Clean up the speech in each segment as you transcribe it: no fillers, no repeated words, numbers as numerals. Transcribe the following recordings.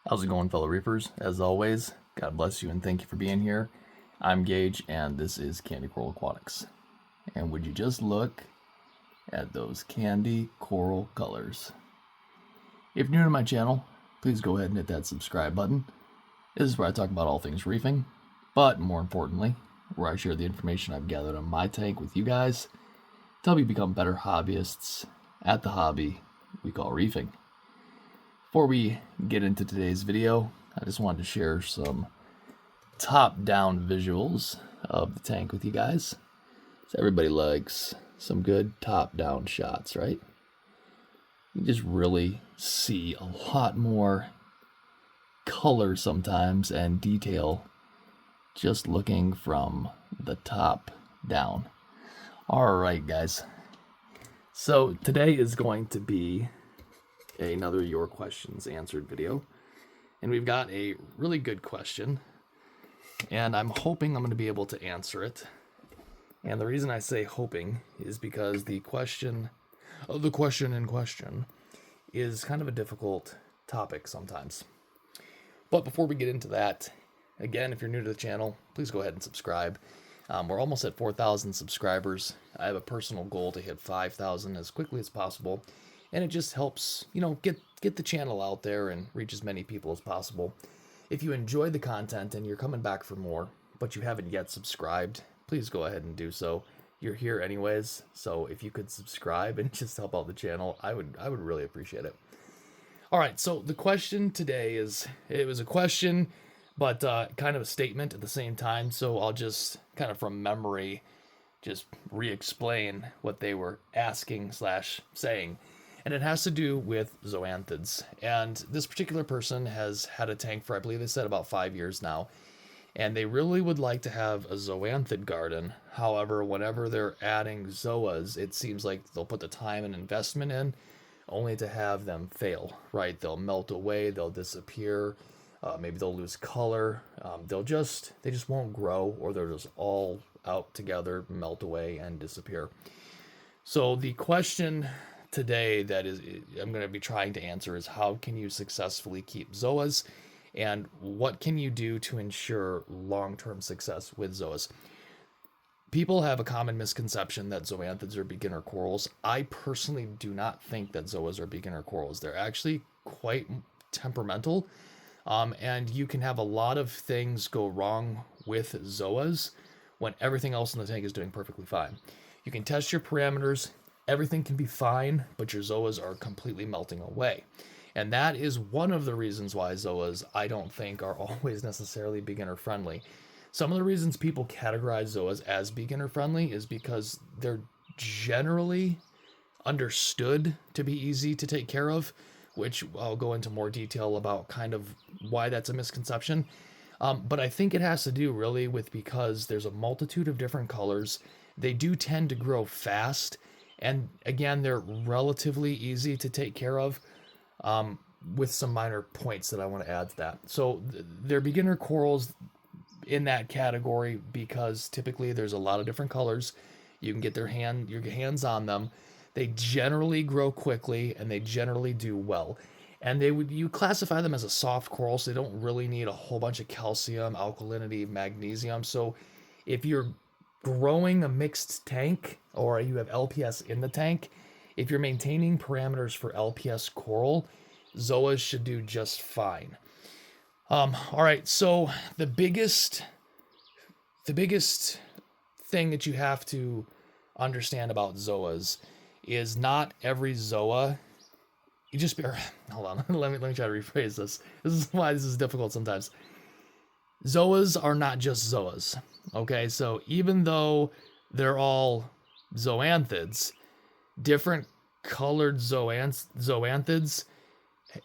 How's it going, fellow reefers? As always, God bless you and thank you for being here. I'm Gage and this is Candy Coral Aquatics. And would you just look at those candy coral colors? If you're new to my channel, please go ahead and hit that subscribe button. This is where I talk about all things reefing, but more importantly, where I share the information I've gathered on my tank with you guys to help you become better hobbyists at the hobby we call reefing. Before we get into today's video, I just wanted to share some top-down visuals of the tank with you guys. So everybody likes some good top-down shots, right? You just really see a lot more color sometimes and detail just looking from the top down. All right, guys. So today is going to be another Your Questions Answered video. And we've got a really good question. And I'm hoping I'm going to be able to answer it. And the reason I say hoping is because the question in question is kind of a difficult topic sometimes. But before we get into that, again, if you're new to the channel, please go ahead and subscribe. We're almost at 4,000 subscribers. I have a personal goal to hit 5,000 as quickly as possible. And it just helps, get the channel out there and reach as many people as possible. If you enjoy the content and you're coming back for more, but you haven't yet subscribed, please go ahead and do so. You're here anyways, so if you could subscribe and just help out the channel, I would really appreciate it. All right, so the question today it was a question, but kind of a statement at the same time. So I'll just kind of from memory, just re-explain what they were asking / saying. And it has to do with zoanthids. And this particular person has had a tank for, I believe they said, about 5 years now. And they really would like to have a zoanthid garden. However, whenever they're adding zoas, it seems like they'll put the time and investment in only to have them fail, right? They'll melt away, they'll disappear, maybe they'll lose color. They just won't grow, or they're just all out together, melt away, and disappear. So the question today that I'm going to be trying to answer is, how can you successfully keep zoas, and what can you do to ensure long-term success with zoas? People have a common misconception that zoanthids are beginner corals. I personally do not think that zoas are beginner corals. They're actually quite temperamental, and you can have a lot of things go wrong with zoas when everything else in the tank is doing perfectly fine. You can test your parameters. Everything can be fine, but your zoas are completely melting away. And that is one of the reasons why zoas, I don't think, are always necessarily beginner friendly. Some of the reasons people categorize zoas as beginner friendly is because they're generally understood to be easy to take care of, which I'll go into more detail about kind of why that's a misconception. But I think it has to do really with because there's a multitude of different colors. They do tend to grow fast. And again, they're relatively easy to take care of, with some minor points that I want to add to that. So they're beginner corals in that category because typically there's a lot of different colors. You can get your hands on them. They generally grow quickly and they generally do well. And you classify them as a soft coral, so they don't really need a whole bunch of calcium, alkalinity, magnesium. So if you're growing a mixed tank, or you have LPS in the tank, if you're maintaining parameters for LPS coral, zoas should do just fine. All right, so the biggest thing that you have to understand about zoas is not every zoa. Hold on, let me try to rephrase this. This is why this is difficult sometimes. Zoas are not just zoas. Okay, so even though they're all zoanthids, different colored zoanthids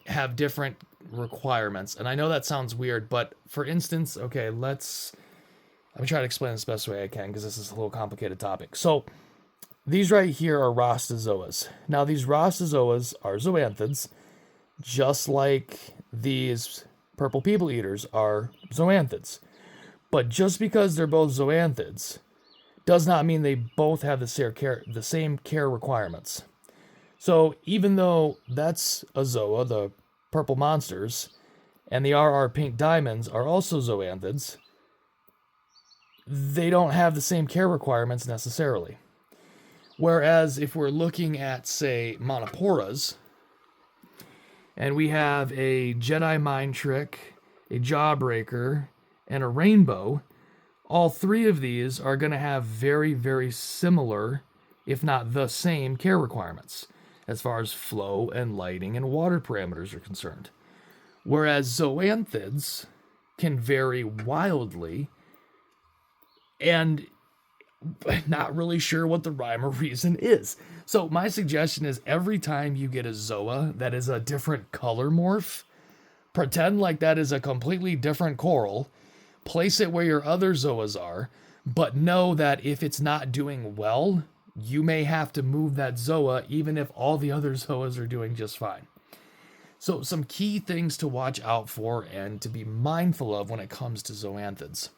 have different requirements. And I know that sounds weird, but for instance, okay, let me try to explain this the best way I can, because this is a little complicated topic. So these right here are rastazoas. Now these rastazoas are zoanthids, just like these purple people eaters are zoanthids. But just because they're both zoanthids does not mean they both have the same care requirements. So even though that's a zoa, the purple monsters, and the RR pink diamonds are also zoanthids, they don't have the same care requirements necessarily. Whereas if we're looking at, say, monoporas, and we have a Jedi Mind Trick, a Jawbreaker, and a Rainbow, all three of these are going to have very, very similar, if not the same, care requirements as far as flow and lighting and water parameters are concerned. Whereas zoanthids can vary wildly, and not really sure what the rhyme or reason is. So my suggestion is every time you get a zoa that is a different color morph, pretend like that is a completely different coral, place it where your other zoas are, but know that if it's not doing well, you may have to move that zoa even if all the other zoas are doing just fine. So some key things to watch out for and to be mindful of when it comes to zoanthids.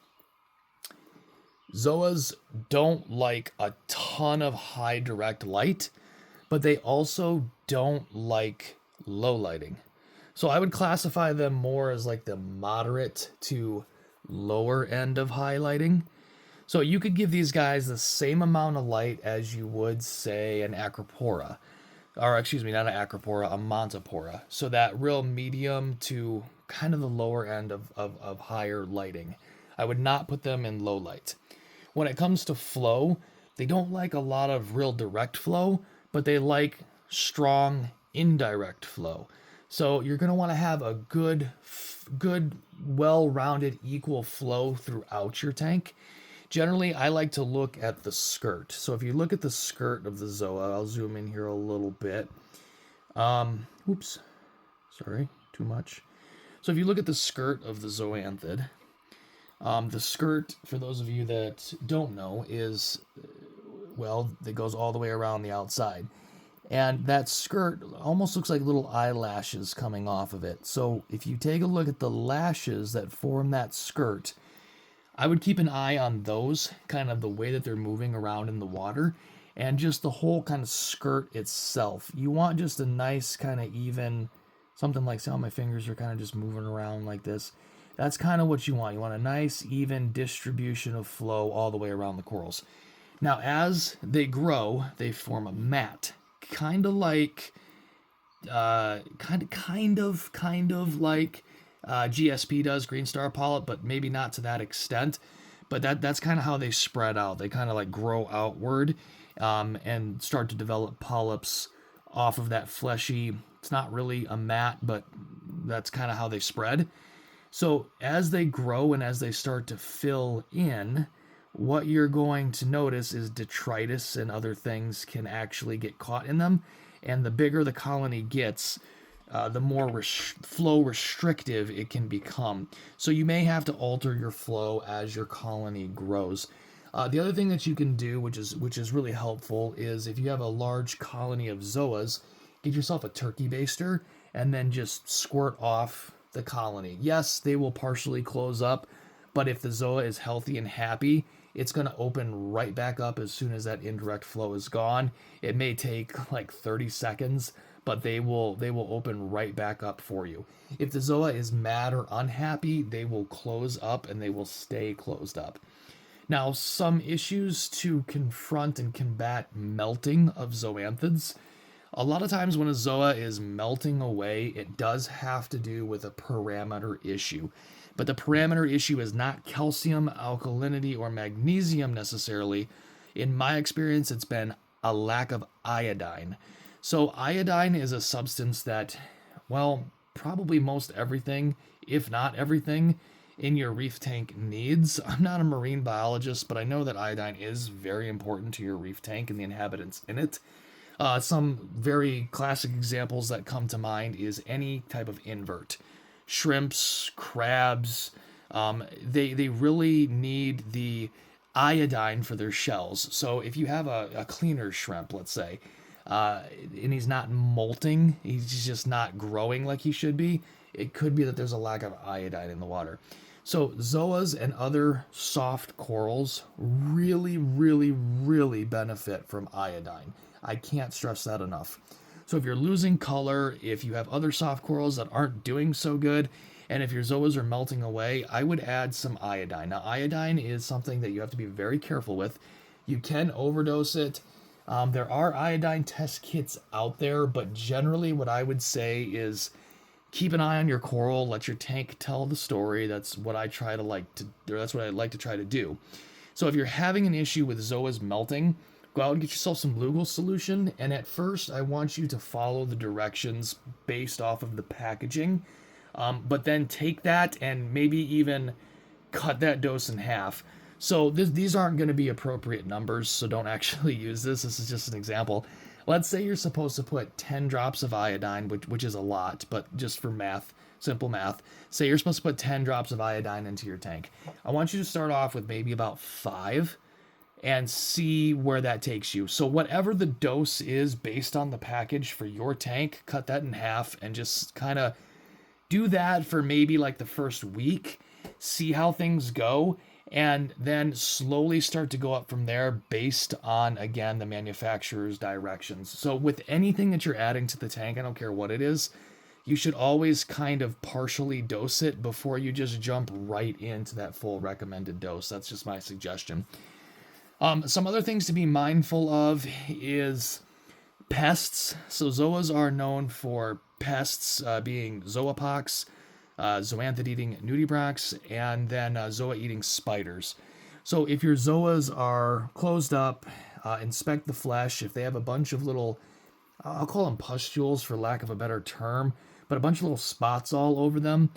Zoas don't like a ton of high direct light, but they also don't like low lighting. So I would classify them more as like the moderate to lower end of highlighting. So you could give these guys the same amount of light as you would, say, an acropora. Or excuse me, not an acropora, a montipora. So that real medium to kind of the lower end of higher lighting. I would not put them in low light. When it comes to flow, they don't like a lot of real direct flow, but they like strong indirect flow. So you're going to want to have a good, well-rounded, equal flow throughout your tank. Generally, I like to look at the skirt. So if you look at the skirt of the zoa, I'll zoom in here a little bit. Oops, sorry, too much. So if you look at the skirt of the zoanthid, the skirt, for those of you that don't know, is, well, it goes all the way around the outside. And that skirt almost looks like little eyelashes coming off of it. So if you take a look at the lashes that form that skirt, I would keep an eye on those, kind of the way that they're moving around in the water, and just the whole kind of skirt itself. You want just a nice kind of even, something like, see how my fingers are kind of just moving around like this. That's kind of what you want. You want a nice even distribution of flow all the way around the corals. Now, as they grow, they form a mat, kind of like, kind of like GSP does, Green Star Polyp, but maybe not to that extent. But that's kind of how they spread out. They kind of like grow outward and start to develop polyps off of that fleshy. It's not really a mat, but that's kind of how they spread. So as they grow and as they start to fill in, what you're going to notice is detritus and other things can actually get caught in them. And the bigger the colony gets, the more flow restrictive it can become. So you may have to alter your flow as your colony grows. The other thing that you can do, which is really helpful, is if you have a large colony of zoas, get yourself a turkey baster and then just squirt off the colony. Yes, they will partially close up, but if the zoa is healthy and happy, it's going to open right back up as soon as that indirect flow is gone. It may take like 30 seconds, but they will open right back up for you. If the zoa is mad or unhappy, they will close up and they will stay closed up. Now, some issues to confront and combat melting of zoanthids. A lot of times when a zoa is melting away, it does have to do with a parameter issue. But the parameter issue is not calcium, alkalinity, or magnesium necessarily. In my experience, it's been a lack of iodine. So iodine is a substance that, well, probably most everything, if not everything, in your reef tank needs. I'm not a marine biologist, but I know that iodine is very important to your reef tank and the inhabitants in it. Some very classic examples that come to mind is any type of invert. Shrimps, crabs, they really need the iodine for their shells. So if you have a cleaner shrimp, let's say, and he's not molting, he's just not growing like he should be, it could be that there's a lack of iodine in the water. So zoas and other soft corals really, really, really benefit from iodine. I can't stress that enough. So if you're losing color, if you have other soft corals that aren't doing so good, and if your zoas are melting away, I would add some iodine. Now, iodine is something that you have to be very careful with. You can overdose it. There are iodine test kits out there, but generally what I would say is keep an eye on your coral, let your tank tell the story. That's what I that's what I like to try to do. So if you're having an issue with zoas melting, go out and get yourself some Lugol solution. And at first, I want you to follow the directions based off of the packaging. But then take that and maybe even cut that dose in half. So these aren't going to be appropriate numbers, so don't actually use this. This is just an example. Let's say you're supposed to put 10 drops of iodine, which is a lot, but just for math, simple math, say you're supposed to put 10 drops of iodine into your tank. I want you to start off with maybe about 5 and see where that takes you. So whatever the dose is based on the package for your tank, cut that in half and just kind of do that for maybe like the first week, see how things go, and then slowly start to go up from there based on, again, the manufacturer's directions. So with anything that you're adding to the tank, I don't care what it is, you should always kind of partially dose it before you just jump right into that full recommended dose. That's just my suggestion. Some other things to be mindful of is pests. So zoas are known for pests being zoopox, zoanthid-eating nudibranchs, and then zoa-eating spiders. So if your zoas are closed up, inspect the flesh. If they have a bunch of little, I'll call them pustules for lack of a better term, but a bunch of little spots all over them,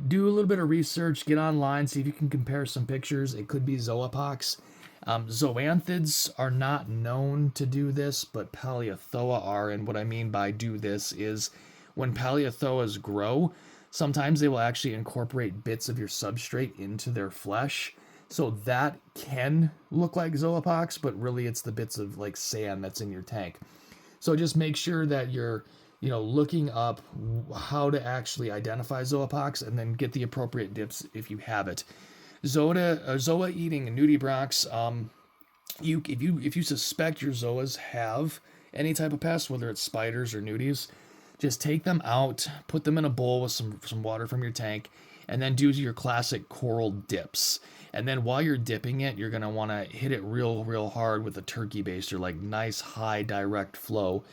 do a little bit of research, get online, see if you can compare some pictures. It could be zoopox. Zoanthids are not known to do this, but Paleothoa are, and what I mean by do this is when Paleothoas grow, sometimes they will actually incorporate bits of your substrate into their flesh. So that can look like zoopox, but really it's the bits of like sand that's in your tank. So just make sure that you're, looking up how to actually identify zoopox and then get the appropriate dips if you have it. Zoa eating nudibranchs, if you suspect your zoas have any type of pest, whether it's spiders or nudies, just take them out, put them in a bowl with some water from your tank, and then do your classic coral dips. And then while you're dipping it, you're going to want to hit it real hard with a turkey baster, like nice high direct flow.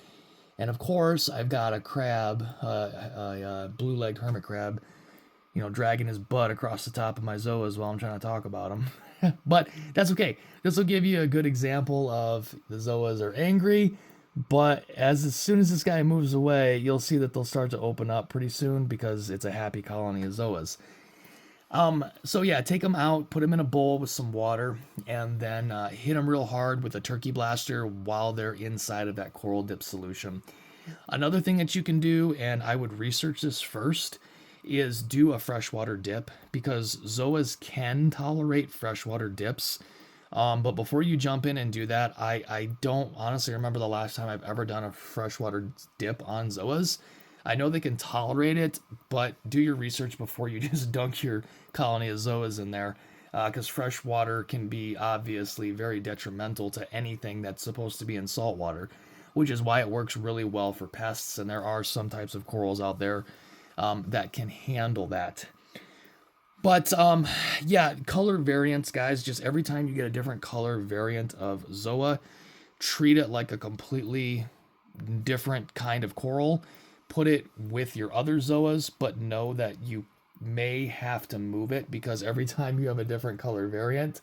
And of course, I've got a crab, a blue-legged hermit crab, dragging his butt across the top of my zoas while I'm trying to talk about him. But that's okay. This will give you a good example of the zoas are angry, but as soon as this guy moves away, you'll see that they'll start to open up pretty soon because it's a happy colony of zoas. So yeah, take them out, put them in a bowl with some water, and then hit them real hard with a turkey blaster while they're inside of that coral dip solution. Another thing that you can do, and I would research this first, is do a freshwater dip because zoas can tolerate freshwater dips. But before you jump in and do that, I don't honestly remember the last time I've ever done a freshwater dip on zoas. I know they can tolerate it, but do your research before you just dunk your colony of zoas in there, because fresh water can be obviously very detrimental to anything that's supposed to be in salt water, which is why it works really well for pests, and there are some types of corals out there that can handle that. But yeah, color variants, guys, just every time you get a different color variant of zoa, treat it like a completely different kind of coral. Put it with your other zoas, but know that you may have to move it because every time you have a different color variant,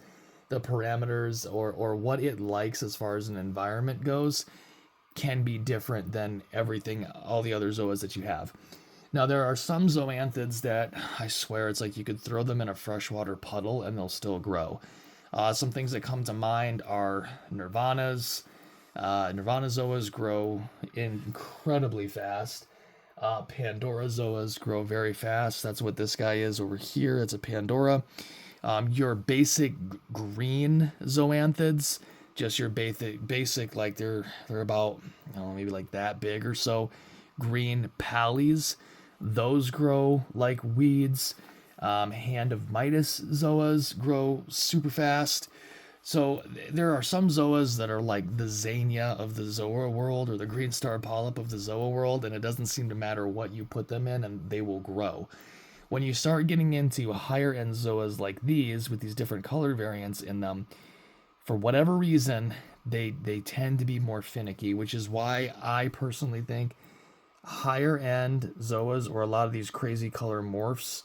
the parameters or what it likes as far as an environment goes can be different than all the other zoas that you have. Now, there are some zoanthids that I swear it's like you could throw them in a freshwater puddle and they'll still grow. Some things that come to mind are nirvanas. Nirvana zoas grow incredibly fast. Pandora zoas grow very fast. That's what this guy is over here. It's a Pandora. Your basic green zoanthids, just your basic like they're about, maybe like that big or so. Green pallies, those grow like weeds. Hand of Midas zoas grow super fast. So there are some zoas that are like the Zania of the zoa world or the green star polyp of the zoa world, and it doesn't seem to matter what you put them in, and they will grow. When you start getting into higher end zoas like these with these different color variants in them, for whatever reason, they tend to be more finicky, which is why I personally think higher end zoas or a lot of these crazy color morphs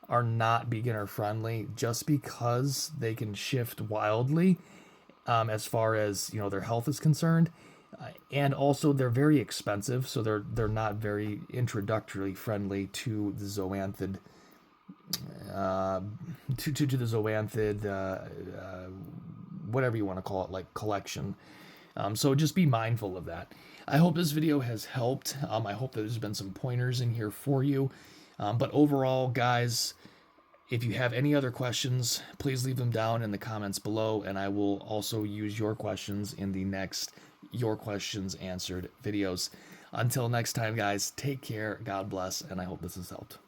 are not beginner friendly just because they can shift wildly as far as their health is concerned, and also they're very expensive, so they're not very introductorily friendly to the zoanthid to the zoanthid whatever you want to call it, like collection. So just be mindful of that. I hope this video has helped. I hope that there's been some pointers in here for you. But overall, guys, if you have any other questions, please leave them down in the comments below, and I will also use your questions in the next Your Questions Answered videos. Until next time, guys, take care, God bless, and I hope this has helped.